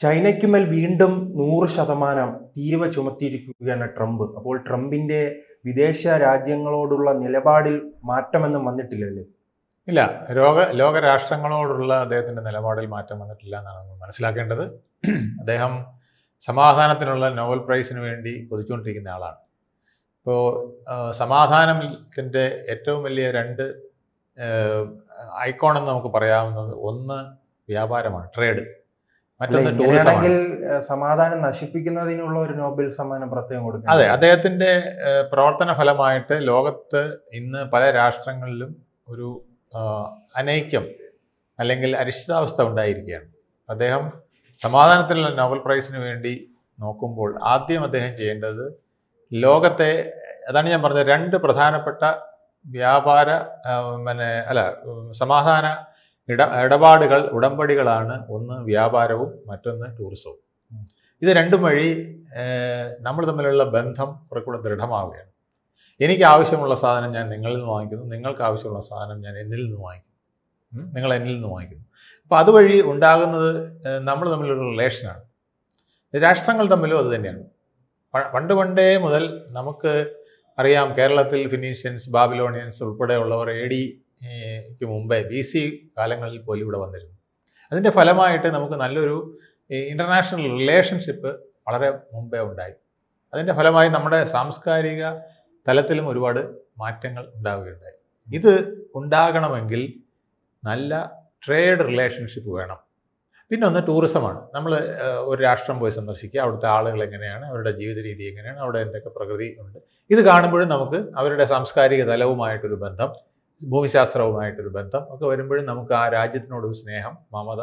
ചൈനയ്ക്കുമേൽ വീണ്ടും 100% തീരുവ ചുമത്തിയിരിക്കുകയാണ് ട്രംപ്. അപ്പോൾ ട്രംപിന്റെ വിദേശ രാജ്യങ്ങളോടുള്ള നിലപാടിൽ മാറ്റമൊന്നും വന്നിട്ടില്ലല്ലേ? ഇല്ല, ലോക രാഷ്ട്രങ്ങളോടുള്ള അദ്ദേഹത്തിൻ്റെ നിലപാടിൽ മാറ്റം വന്നിട്ടില്ല എന്നാണ് നമ്മൾ മനസ്സിലാക്കേണ്ടത്. അദ്ദേഹം സമാധാനത്തിനുള്ള നോബൽ പ്രൈസിന് വേണ്ടി കൊതിച്ചുകൊണ്ടിരിക്കുന്ന ആളാണ്. ഇപ്പോൾ സമാധാനത്തിൻ്റെ ഏറ്റവും വലിയ രണ്ട് ഐക്കോണെന്ന് നമുക്ക് പറയാവുന്നത്, ഒന്ന് വ്യാപാരമാണ്, ട്രേഡ്, മറ്റൊന്ന് ടൂറിസമാണെങ്കിൽ സമാധാനം നശിപ്പിക്കുന്നതിനുള്ള ഒരു നോബൽ സമ്മാനം പ്രത്യേകം കൊടുക്കും. അതെ, അദ്ദേഹത്തിൻ്റെ പ്രവർത്തന ഫലമായിട്ട് ലോകത്ത് ഇന്ന് പല രാഷ്ട്രങ്ങളിലും ഒരു അനൈക്യം അല്ലെങ്കിൽ അരിശിതാവസ്ഥ ഉണ്ടായിരിക്കുകയാണ്. അദ്ദേഹം സമാധാനത്തിനുള്ള നോബൽ പ്രൈസിന് വേണ്ടി നോക്കുമ്പോൾ ആദ്യം അദ്ദേഹം ചെയ്യേണ്ടത് ലോകത്തെ, അതാണ് ഞാൻ പറഞ്ഞത്, രണ്ട് പ്രധാനപ്പെട്ട വ്യാപാര സമാധാന ഇടപാടുകൾ, ഉടമ്പടികളാണ്. ഒന്ന് വ്യാപാരവും മറ്റൊന്ന് ടൂറിസവും. ഇത് രണ്ടും വഴി നമ്മൾ തമ്മിലുള്ള ബന്ധം കുറെ കൂടെ ദൃഢമാവുകയാണ്. എനിക്ക് ആവശ്യമുള്ള സാധനം ഞാൻ നിങ്ങളിൽ നിന്ന് വാങ്ങിക്കുന്നു, നിങ്ങൾക്ക് ആവശ്യമുള്ള സാധനം ഞാൻ എന്നിൽ നിന്ന് വാങ്ങിക്കുന്നു, നിങ്ങൾ എന്നിൽ നിന്ന് വാങ്ങിക്കുന്നു. അപ്പോൾ അതുവഴി ഉണ്ടാകുന്നത് നമ്മൾ തമ്മിലൊരു റിലേഷനാണ്. രാഷ്ട്രങ്ങൾ തമ്മിലും അത് തന്നെയാണ്. പണ്ടേ മുതൽ നമുക്ക് അറിയാം, കേരളത്തിൽ ഫിനീഷ്യൻസ്, ബാബിലോണിയൻസ് ഉൾപ്പെടെയുള്ളവർ AD-ക്ക് മുമ്പേ BC കാലങ്ങളിൽ പോലും ഇവിടെ വന്നിരുന്നു. അതിൻ്റെ ഫലമായിട്ട് നമുക്ക് നല്ലൊരു ഇൻ്റർനാഷണൽ റിലേഷൻഷിപ്പ് വളരെ മുമ്പേ ഉണ്ടായി. അതിൻ്റെ ഫലമായി നമ്മുടെ സാംസ്കാരിക തലത്തിലും ഒരുപാട് മാറ്റങ്ങൾ ഉണ്ടാവുകയുണ്ടായി. ഇത് ഉണ്ടാകണമെങ്കിൽ നല്ല ട്രേഡ് റിലേഷൻഷിപ്പ് വേണം. പിന്നെ ഒന്ന് ടൂറിസമാണ്. നമ്മൾ ഒരു രാഷ്ട്രം പോയി സന്ദർശിക്കുക, അവിടുത്തെ ആളുകൾ എങ്ങനെയാണ്, അവരുടെ ജീവിത രീതി എങ്ങനെയാണ്, അവിടെ എന്തൊക്കെ പ്രകൃതി ഉണ്ട്, ഇത് കാണുമ്പോഴും നമുക്ക് അവരുടെ സാംസ്കാരിക തലവുമായിട്ടൊരു ബന്ധം, ഭൂമിശാസ്ത്രവുമായിട്ടൊരു ബന്ധം ഒക്കെ വരുമ്പോഴും നമുക്ക് ആ രാജ്യത്തിനോടൊരു സ്നേഹം, മമത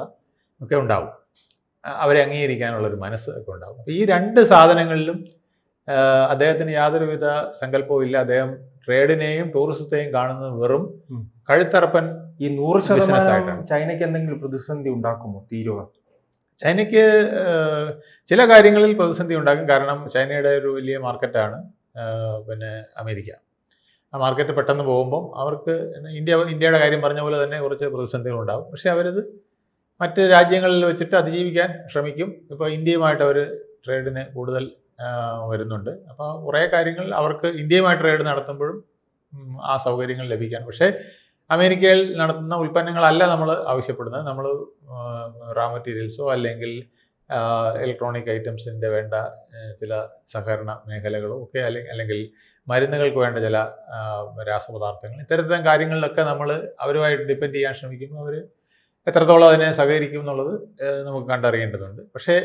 ഒക്കെ ഉണ്ടാവും. അവരെ അംഗീകരിക്കാനുള്ളൊരു മനസ്സ് ഒക്കെ ഉണ്ടാവും. അപ്പോൾ ഈ രണ്ട് സാധനങ്ങളിലും അദ്ദേഹത്തിന് യാതൊരുവിധ സങ്കല്പവും ഇല്ല. അദ്ദേഹം ട്രേഡിനെയും ടൂറിസത്തെയും കാണുന്നത് വെറും കഴുത്തറപ്പൻ. ഈ 100% ചൈനയ്ക്ക് എന്തെങ്കിലും പ്രതിസന്ധി ഉണ്ടാക്കുമോ തീരുവ? ചൈനയ്ക്ക് ചില കാര്യങ്ങളിൽ പ്രതിസന്ധി ഉണ്ടാക്കും. കാരണം ചൈനയുടെ ഒരു വലിയ മാർക്കറ്റാണ് അമേരിക്ക. ആ മാർക്കറ്റ് പെട്ടെന്ന് പോകുമ്പം അവർക്ക് ഇന്ത്യയുടെ കാര്യം പറഞ്ഞ പോലെ തന്നെ കുറച്ച് പ്രതിസന്ധികളുണ്ടാകും. പക്ഷേ അവരത് മറ്റ് രാജ്യങ്ങളിൽ വെച്ചിട്ട് അതിജീവിക്കാൻ ശ്രമിക്കും. ഇപ്പോൾ ഇന്ത്യയുമായിട്ട് അവർ ട്രേഡിന് കൂടുതൽ വരുന്നുണ്ട്. അപ്പോൾ കുറേ കാര്യങ്ങൾ അവർക്ക് ഇന്ത്യയുമായി ട്രേഡ് നടത്തുമ്പോഴും ആ സൗകര്യങ്ങൾ ലഭിക്കാൻ. പക്ഷേ അമേരിക്കയിൽ നടത്തുന്ന ഉൽപ്പന്നങ്ങളല്ല നമ്മൾ ആവശ്യപ്പെടുന്നത്. നമ്മൾ റാ മെറ്റീരിയൽസോ അല്ലെങ്കിൽ ഇലക്ട്രോണിക് ഐറ്റംസിൻ്റെ വേണ്ട ചില സഹകരണ മേഖലകളോ ഒക്കെ, അല്ലെങ്കിൽ മരുന്നുകൾക്ക് വേണ്ട ചില രാസപദാർത്ഥങ്ങൾ, ഇത്തരത്തിലും കാര്യങ്ങളിലൊക്കെ നമ്മൾ അവരുമായിട്ട് ഡിപ്പെൻഡ് ചെയ്യാൻ ശ്രമിക്കുമ്പോൾ അവർ എത്രത്തോളം അതിനെ സഹകരിക്കും എന്നുള്ളത് നമുക്ക് കണ്ടറിയേണ്ടതുണ്ട്. പക്ഷേ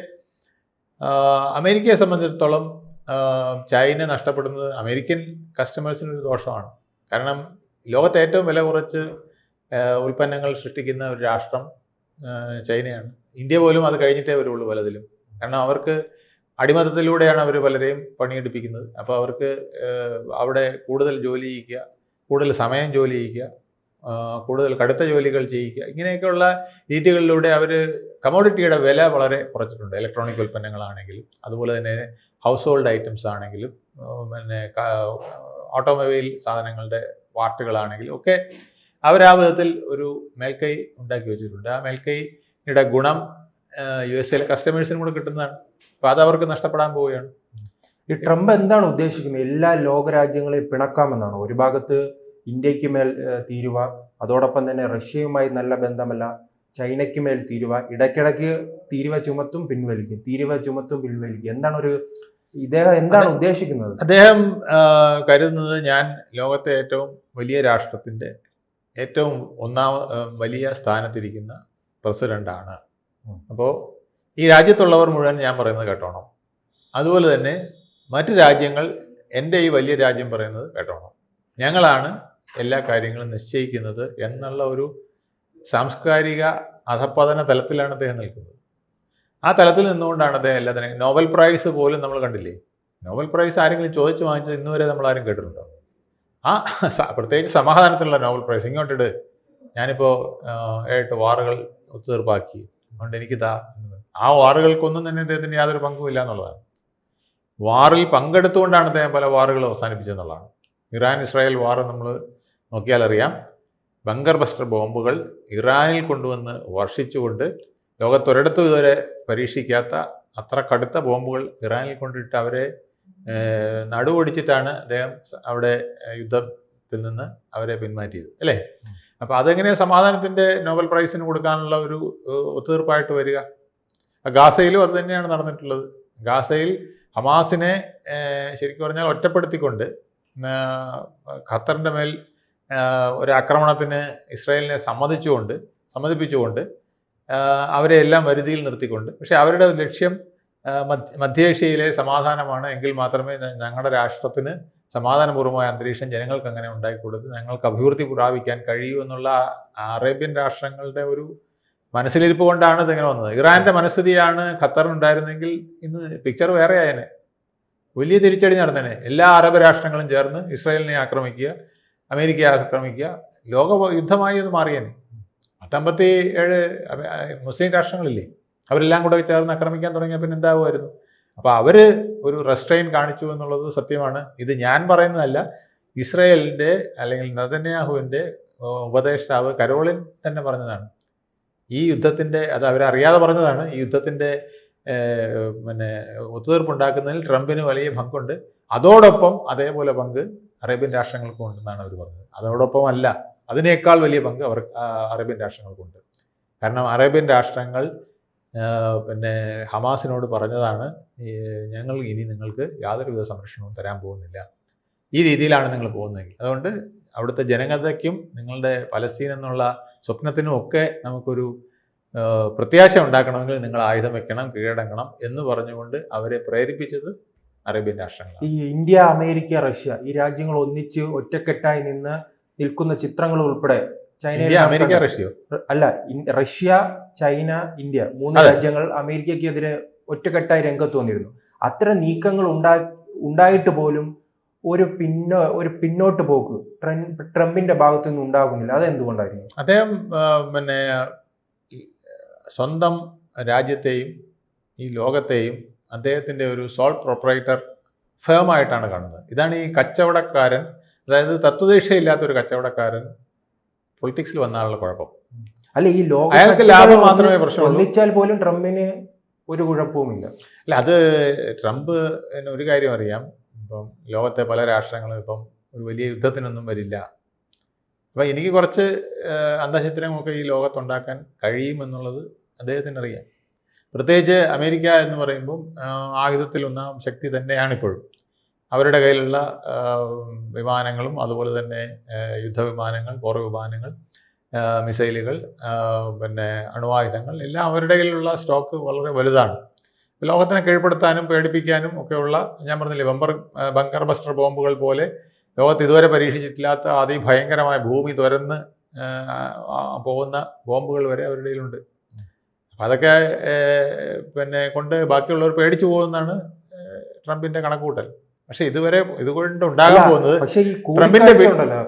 അമേരിക്കയെ സംബന്ധിച്ചിടത്തോളം ചൈന നഷ്ടപ്പെടുന്നത് അമേരിക്കൻ കസ്റ്റമേഴ്സിനൊരു ദോഷമാണ്. കാരണം ലോകത്തെ ഏറ്റവും വില കുറച്ച് ഉൽപ്പന്നങ്ങൾ സൃഷ്ടിക്കുന്ന ഒരു രാഷ്ട്രം ചൈനയാണ്. ഇന്ത്യ പോലും അത് കഴിഞ്ഞിട്ടേ വരുള്ളൂ പലതിലും. കാരണം അവർക്ക് അടിമത്തത്തിലൂടെയാണ് അവർ പലരെയും പണിയെടുപ്പിക്കുന്നത്. അപ്പോൾ അവർക്ക് അവിടെ കൂടുതൽ ജോലി ചെയ്യിക്കുക, കൂടുതൽ സമയം ജോലി ചെയ്യിക്കുക, കൂടുതൽ കടുത്ത ജോലികൾ ചെയ്യിക്കുക, ഇങ്ങനെയൊക്കെയുള്ള രീതികളിലൂടെ അവർ കമോഡിറ്റിയുടെ വില വളരെ കുറച്ചിട്ടുണ്ട്. ഇലക്ട്രോണിക് ഉൽപ്പന്നങ്ങളാണെങ്കിലും, അതുപോലെ തന്നെ ഹൗസ് ഹോൾഡ് ഐറ്റംസ് ആണെങ്കിലും, ഓട്ടോമൊബൈൽ സാധനങ്ങളുടെ പാർട്ടുകളാണെങ്കിലും ഒക്കെ അവർ ആ വിധത്തിൽ ഒരു മേൽക്കൈ ഉണ്ടാക്കി വെച്ചിട്ടുണ്ട്. ആ മേൽക്കൈയുടെ ഗുണം USA കസ്റ്റമേഴ്സിനും കൂടെ കിട്ടുന്നതാണ്. അപ്പോൾ അത് അവർക്ക് നഷ്ടപ്പെടാൻ പോവുകയാണ്. ഈ ട്രംപ് എന്താണ് ഉദ്ദേശിക്കുന്നത്? എല്ലാ ലോകരാജ്യങ്ങളെയും പിണക്കാമെന്നാണ്. ഒരു ഭാഗത്ത് ഇന്ത്യക്ക് മേൽ തീരുവ, അതോടൊപ്പം തന്നെ റഷ്യയുമായി നല്ല ബന്ധമല്ല, ചൈനയ്ക്ക് മേൽ തീരുവ, ഇടയ്ക്കിടയ്ക്ക് തീരുവ ചുമത്തും പിൻവലിക്കും, തീരുവ ചുമത്തും പിൻവലിക്കും. ഇദ്ദേഹം എന്താണ് ഉദ്ദേശിക്കുന്നത്? അദ്ദേഹം കരുതുന്നത്, ഞാൻ ലോകത്തെ ഏറ്റവും വലിയ രാഷ്ട്രത്തിൻ്റെ ഏറ്റവും വലിയ സ്ഥാനത്തിരിക്കുന്ന പ്രസിഡൻ്റാണ്. അപ്പോൾ ഈ രാജ്യത്തുള്ളവർ മുഴുവൻ ഞാൻ പറയുന്നത് കേട്ടോണം. അതുപോലെ തന്നെ മറ്റ് രാജ്യങ്ങൾ എൻ്റെ ഈ വലിയ രാജ്യം പറയുന്നത് കേട്ടോണം. ഞങ്ങളാണ് എല്ലാ കാര്യങ്ങളും നിശ്ചയിക്കുന്നത് എന്നുള്ള ഒരു സാംസ്കാരിക അധപ്പതന തലത്തിലാണ് അദ്ദേഹം നിൽക്കുന്നത്. ആ തലത്തിൽ നിന്നുകൊണ്ടാണ് അദ്ദേഹം എല്ലാത്തിനും, നോബൽ പ്രൈസ് പോലും നമ്മൾ കണ്ടില്ലേ, നോബൽ പ്രൈസ് ആരെങ്കിലും ചോദിച്ച് വാങ്ങിച്ചത് ഇന്നുവരെ നമ്മളാരും കേട്ടിട്ടുണ്ടോ? പ്രത്യേകിച്ച് സമാധാനത്തിനുള്ള നോബൽ പ്രൈസ് ഇങ്ങോട്ടിട്, ഞാനിപ്പോൾ 8 വാറുകൾ ഒത്തുതീർപ്പാക്കി, അതുകൊണ്ട് എനിക്കിതാ. ആ വാറുകൾക്കൊന്നും തന്നെ അദ്ദേഹത്തിന് യാതൊരു പങ്കുമില്ല എന്നുള്ളതാണ്. വാറിൽ പങ്കെടുത്തുകൊണ്ടാണ് അദ്ദേഹം പല വാറുകൾ അവസാനിപ്പിച്ചതെന്നുള്ളതാണ്. ഇറാൻ-ഇസ്രായേൽ വാർ നമ്മൾ നോക്കിയാൽ അറിയാം. ബങ്കർ ബസ്റ്റർ ബോംബുകൾ ഇറാനിൽ കൊണ്ടുവന്ന് വർഷിച്ചുകൊണ്ട് ലോകത്തൊരിടത്തും ഇതുവരെ പരീക്ഷിക്കാത്ത അത്ര കടുത്ത ബോംബുകൾ ഇറാനിൽ കൊണ്ടിട്ട് അവരെ നടുവൊടിച്ചിട്ടാണ് അദ്ദേഹം അവിടെ യുദ്ധത്തിൽ നിന്ന് അവരെ പിന്മാറ്റിയത്, അല്ലേ? അപ്പോൾ അതെങ്ങനെയാണ് സമാധാനത്തിൻ്റെ നോബൽ പ്രൈസിന് കൊടുക്കാനുള്ള ഒരു ഒത്തുതീർപ്പായിട്ട് വരിക? ഗാസയിലും അത് തന്നെയാണ് നടന്നിട്ടുള്ളത്. ഗാസയിൽ ഹമാസിനെ ശരിക്കും പറഞ്ഞാൽ ഒറ്റപ്പെടുത്തിക്കൊണ്ട് ഖത്തറിൻ്റെ മേൽ ഒരു ആക്രമണത്തിന് ഇസ്രായേലിനെ സമ്മതിപ്പിച്ചുകൊണ്ട് അവരെ എല്ലാം വരുതിയിൽ നിർത്തിക്കൊണ്ട്, പക്ഷേ അവരുടെ ലക്ഷ്യം മധ്യേഷ്യയിലെ സമാധാനമാണ്. എങ്കിൽ മാത്രമേ ഞങ്ങളുടെ രാഷ്ട്രത്തിന് സമാധാനപൂർവമായ അന്തരീക്ഷം ജനങ്ങൾക്ക് അങ്ങനെ ഉണ്ടായിക്കൊടുത്ത് ഞങ്ങൾക്ക് അഭിവൃദ്ധി പ്രാപിക്കാൻ കഴിയൂ എന്നുള്ള അറേബ്യൻ രാഷ്ട്രങ്ങളുടെ ഒരു മനസ്സിലിരിപ്പ് കൊണ്ടാണ് ഇതിങ്ങനെ വന്നത്. ഇറാൻ്റെ മനസ്ഥിതിയാണ് ഖത്തറിനുണ്ടായിരുന്നെങ്കിൽ ഇന്ന് പിക്ചർ വേറെ ആയനെ, വലിയ തിരിച്ചടി നടന്നേനെ. എല്ലാ അറബ് രാഷ്ട്രങ്ങളും ചേർന്ന് ഇസ്രായേലിനെ ആക്രമിക്കുക, അമേരിക്കയെ ആക്രമിക്കുക, ലോക യുദ്ധമായി അത് മാറിയേനെ. 57 മുസ്ലിം രാഷ്ട്രങ്ങളില്ലേ, അവരെല്ലാം കൂടെ ചേർന്ന് ആക്രമിക്കാൻ തുടങ്ങിയ പിന്നെ എന്താകുമായിരുന്നു? അപ്പോൾ അവർ ഒരു റെസ്ട്രെയിൻ കാണിച്ചു എന്നുള്ളത് സത്യമാണ്. ഇത് ഞാൻ പറയുന്നതല്ല, ഇസ്രായേലിൻ്റെ അല്ലെങ്കിൽ നെതന്യാഹുവിൻ്റെ ഉപദേഷ്ടാവ് കരോളിൻ തന്നെ പറഞ്ഞതാണ്. ഈ യുദ്ധത്തിൻ്റെ, അത് അവരറിയാതെ പറഞ്ഞതാണ്, ഈ യുദ്ധത്തിൻ്റെ ഒത്തുതീർപ്പുണ്ടാക്കുന്നതിൽ ട്രംപിന് വലിയ പങ്കുണ്ട്, അതോടൊപ്പം അതേപോലെ പങ്ക് അറേബ്യൻ രാഷ്ട്രങ്ങൾക്കും ഉണ്ടെന്നാണ് അവർ പറഞ്ഞത്. അതോടൊപ്പം അല്ല, അതിനേക്കാൾ വലിയ പങ്ക് അറേബ്യൻ രാഷ്ട്രങ്ങൾക്കുണ്ട്. കാരണം അറേബ്യൻ രാഷ്ട്രങ്ങൾ ഹമാസിനോട് പറഞ്ഞതാണ്, ഞങ്ങൾ ഇനി നിങ്ങൾക്ക് യാതൊരുവിധ സംരക്ഷണവും തരാൻ പോകുന്നില്ല, ഈ രീതിയിലാണ് നിങ്ങൾ പോകുന്നതെങ്കിൽ. അതുകൊണ്ട് അവിടുത്തെ ജനതയ്ക്കും നിങ്ങളുടെ പലസ്തീൻ എന്നുള്ള സ്വപ്നത്തിനും ഒക്കെ നമുക്കൊരു പ്രത്യാശ ഉണ്ടാക്കണമെങ്കിൽ നിങ്ങൾ ആയുധം വെക്കണം, കീഴടങ്ങണം എന്ന് പറഞ്ഞുകൊണ്ട് അവരെ പ്രേരിപ്പിച്ചത് അറേബ്യൻ രാഷ്ട്രങ്ങളാണ്. ഈ ഇന്ത്യ, അമേരിക്ക, റഷ്യ ഈ രാജ്യങ്ങൾ ഒന്നിച്ച് ഒറ്റക്കെട്ടായി നിൽക്കുന്ന ചിത്രങ്ങൾ ഉൾപ്പെടെ അമേരിക്ക, റഷ്യ അല്ല, റഷ്യ, ചൈന, ഇന്ത്യ 3 രാജ്യങ്ങൾ അമേരിക്കയ്ക്കെതിരെ ഒറ്റക്കെട്ടായി രംഗത്ത് വന്നിരുന്നു. അത്തരം നീക്കങ്ങൾ ഉണ്ടായിട്ട് പോലും ഒരു പിന്നോട്ട് പോക്ക് ട്രംപിന്റെ ഭാഗത്തു നിന്ന് ഉണ്ടാകുന്നില്ല. അതെന്തുകൊണ്ടായിരുന്നു? അദ്ദേഹം സ്വന്തം രാജ്യത്തെയും ഈ ലോകത്തെയും അദ്ദേഹത്തിൻ്റെ ഒരു സോൾ പ്രൊപ്പറേറ്റർ ഫേമായിട്ടാണ് കാണുന്നത്. ഇതാണ് ഈ കച്ചവടക്കാരൻ, അതായത് തത്വദീക്ഷയില്ലാത്തൊരു കച്ചവടക്കാരൻ പൊളിറ്റിക്സിൽ വന്നാലുള്ള കുഴപ്പം. അല്ല, ഈ ലോകം അയാൾക്ക് ലാഭം മാത്രമേ പ്രശ്നമുള്ളൂ. ഒന്നിച്ചാൽ പോലും ട്രംപിന് ഒരു കുഴപ്പവുമില്ല. അല്ല, അത് ട്രംപ് ഒരു കാര്യം അറിയാം, ഇപ്പം ലോകത്തെ പല രാഷ്ട്രങ്ങളും ഇപ്പം ഒരു വലിയ യുദ്ധത്തിനൊന്നും വരില്ല. അപ്പം എനിക്ക് കുറച്ച് അന്തഃഛിദ്രമൊക്കെ ഈ ലോകത്തുണ്ടാക്കാൻ കഴിയുമെന്നുള്ളത് അദ്ദേഹത്തിന് അറിയാം. പ്രത്യേകിച്ച് അമേരിക്ക എന്ന് പറയുമ്പം ആയുധത്തിൽ ഒന്നാം ശക്തി തന്നെയാണിപ്പോഴും. അവരുടെ കയ്യിലുള്ള വിമാനങ്ങളും അതുപോലെ തന്നെ യുദ്ധവിമാനങ്ങൾ, പോർ വിമാനങ്ങൾ, മിസൈലുകൾ, അണുവായുധങ്ങൾ എല്ലാം അവരുടെ കയ്യിലുള്ള സ്റ്റോക്ക് വളരെ വലുതാണ്. ലോകത്തിനെ കീഴ്പ്പെടുത്താനും പേടിപ്പിക്കാനും ഒക്കെയുള്ള, ഞാൻ പറഞ്ഞില്ലേ, ബങ്കർ ബസ്റ്റർ ബോംബുകൾ പോലെ ലോകത്ത് ഇതുവരെ പരീക്ഷിച്ചിട്ടില്ലാത്ത അതിഭയങ്കരമായ ഭൂമി തുരന്ന് പോകുന്ന ബോംബുകൾ വരെ അവരുടെ കയ്യിലുണ്ട്. അപ്പം അതൊക്കെ കൊണ്ട് ബാക്കിയുള്ളവർ പേടിച്ചു പോകുന്നതാണ് ട്രംപിൻ്റെ കണക്കുകൂട്ടൽ. പക്ഷെ ഇതുകൊണ്ട് ഉണ്ടാകാൻ പോകുന്നത്, പക്ഷേ ഈ കൂടിക്കാഴ്ച ഉണ്ടല്ലോ,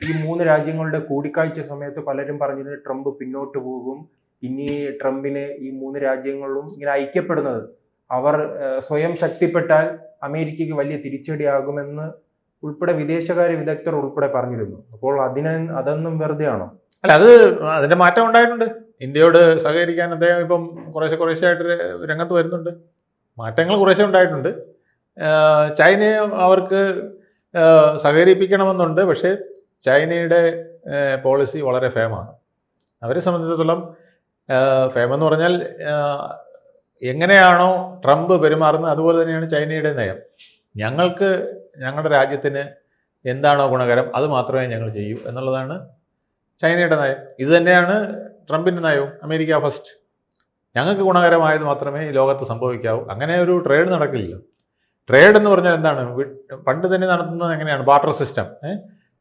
ഈ 3 രാജ്യങ്ങളുടെ കൂടിക്കാഴ്ച സമയത്ത് പലരും പറഞ്ഞത് ട്രംപ് പിന്നോട്ട് പോകും, ഇനി ട്രംപിന് ഈ 3 രാജ്യങ്ങളിലും ഇങ്ങനെ ഐക്യപ്പെടുന്നത് അവർ സ്വയം ശക്തിപ്പെട്ടാൽ അമേരിക്കയ്ക്ക് വലിയ തിരിച്ചടിയാകുമെന്ന് ഉൾപ്പെടെ വിദേശകാര്യ വിദഗ്ധർ ഉൾപ്പെടെ പറഞ്ഞിരുന്നു. അപ്പോൾ അതൊന്നും വെറുതെ ആണോ? അല്ല, അതിന്റെ മാറ്റം ഉണ്ടായിട്ടുണ്ട്. ഇന്ത്യയോട് സഹകരിക്കാൻ അദ്ദേഹം ഇപ്പം കുറേശ്ശെയായിട്ട് രംഗത്ത് വരുന്നുണ്ട്. മാറ്റങ്ങൾ കുറേശ്ശെ ഉണ്ടായിട്ടുണ്ട്. ചൈനയെ അവർക്ക് സഹകരിപ്പിക്കണമെന്നുണ്ട്. പക്ഷേ ചൈനയുടെ പോളിസി വളരെ ഫേമാണ്. അവരെ സംബന്ധിച്ചിടത്തോളം ഫേമെന്ന് പറഞ്ഞാൽ എങ്ങനെയാണോ ട്രംപ് പെരുമാറുന്നത് അതുപോലെ തന്നെയാണ് ചൈനയുടെ നയം. ഞങ്ങളുടെ രാജ്യത്തിന് എന്താണോ ഗുണകരം അത് മാത്രമേ ഞങ്ങൾ ചെയ്യൂ എന്നുള്ളതാണ് ചൈനയുടെ നയം. ഇത് തന്നെയാണ് ട്രംപിൻ്റെ നയവും. അമേരിക്ക ഫസ്റ്റ്, ഞങ്ങൾക്ക് ഗുണകരമായത് മാത്രമേ ഈ ലോകത്ത് സംഭവിക്കാവൂ. അങ്ങനെ ഒരു ട്രേഡ് നടക്കില്ലല്ലോ. ട്രേഡ് എന്ന് പറഞ്ഞാൽ എന്താണ്? പണ്ട് തന്നെ നടത്തുന്നത് എങ്ങനെയാണ്? Barter system.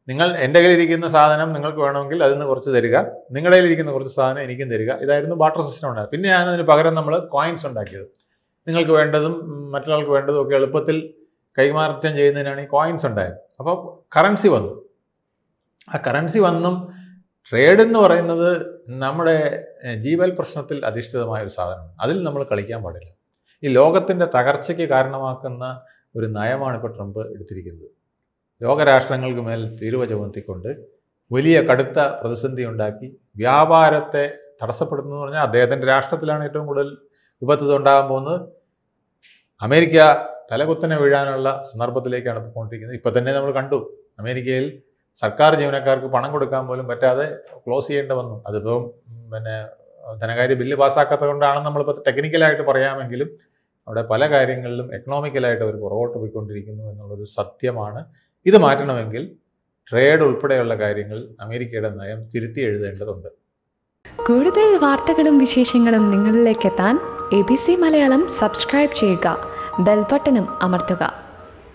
നിങ്ങൾ എൻ്റെ കയ്യിലിരിക്കുന്ന സാധനം നിങ്ങൾക്ക് വേണമെങ്കിൽ അതിൽ നിന്ന് കുറച്ച് തരിക, നിങ്ങളുടെ കയ്യിലിരിക്കുന്ന കുറച്ച് സാധനം എനിക്കും തരിക. ഇതായിരുന്നു ബാർട്ടർ സിസ്റ്റം ഉണ്ടായത്. പിന്നെ അതിന് പകരം നമ്മൾ കോയിൻസ് ഉണ്ടാക്കിയത്. നിങ്ങൾക്ക് വേണ്ടതും മറ്റൊരാൾക്ക് വേണ്ടതും ഒക്കെ എളുപ്പത്തിൽ കൈമാറ്റം ചെയ്യുന്നതിനാണ് ഈ കോയിൻസ് ഉണ്ടായത്. അപ്പോൾ കറൻസി വന്നു. ആ കറൻസി വന്നും ട്രേഡ് എന്ന് പറയുന്നത് നമ്മുടെ ജീവൽ പ്രശ്നത്തിൽ അധിഷ്ഠിതമായ ഒരു സാധനമാണ്. അതിൽ നമ്മൾ കളിക്കാൻ പാടില്ല. ഈ ലോകത്തിൻ്റെ തകർച്ചയ്ക്ക് കാരണമാക്കുന്ന ഒരു നയമാണ് ഇപ്പോൾ ട്രംപ് എടുത്തിരിക്കുന്നത്. ലോകരാഷ്ട്രങ്ങൾക്ക് മേൽ തീരുവ ചുമത്തിക്കൊണ്ട് വലിയ കടുത്ത പ്രതിസന്ധി ഉണ്ടാക്കി വ്യാപാരത്തെ തടസ്സപ്പെടുന്നു പറഞ്ഞാൽ അദ്ദേഹത്തിൻ്റെ രാഷ്ട്രത്തിലാണ് ഏറ്റവും കൂടുതൽ വിപത്ത് ഉണ്ടാകാൻ പോകുന്നത്. അമേരിക്ക തലകുത്തനെ വീഴാനുള്ള സന്ദർഭത്തിലേക്കാണ് പോയിക്കൊണ്ടിരിക്കുന്നത്. ഇപ്പം തന്നെ നമ്മൾ കണ്ടു, അമേരിക്കയിൽ സർക്കാർ ജീവനക്കാർക്ക് പണം കൊടുക്കാൻ പോലും പറ്റാതെ ക്ലോസ് ചെയ്യേണ്ടി വന്നു. അതിപ്പം പിന്നെ ധനകാര്യ ബില്ല് പാസ്സാക്കാത്തത് കൊണ്ടാണെന്ന് നമ്മളിപ്പോൾ ടെക്നിക്കലായിട്ട് പറയാമെങ്കിലും അവിടെ പല കാര്യങ്ങളിലും എക്കണോമിക്കലായിട്ട് അവർ പുറകോട്ട് പോയിക്കൊണ്ടിരിക്കുന്നു എന്നുള്ളൊരു സത്യമാണ്. ഇത് മാറ്റണമെങ്കിൽ ട്രേഡ് ഉൾപ്പെടെയുള്ള കാര്യങ്ങൾ അമേരിക്കയുടെ നയം തിരുത്തി എഴുതേണ്ടതുണ്ട്. കൂടുതൽ വാർത്തകളും വിശേഷങ്ങളും നിങ്ങളിലേക്ക് എത്താൻ ABC മലയാളം സബ്സ്ക്രൈബ് ചെയ്യുക, ബെൽ ബട്ടണും അമർത്തുക.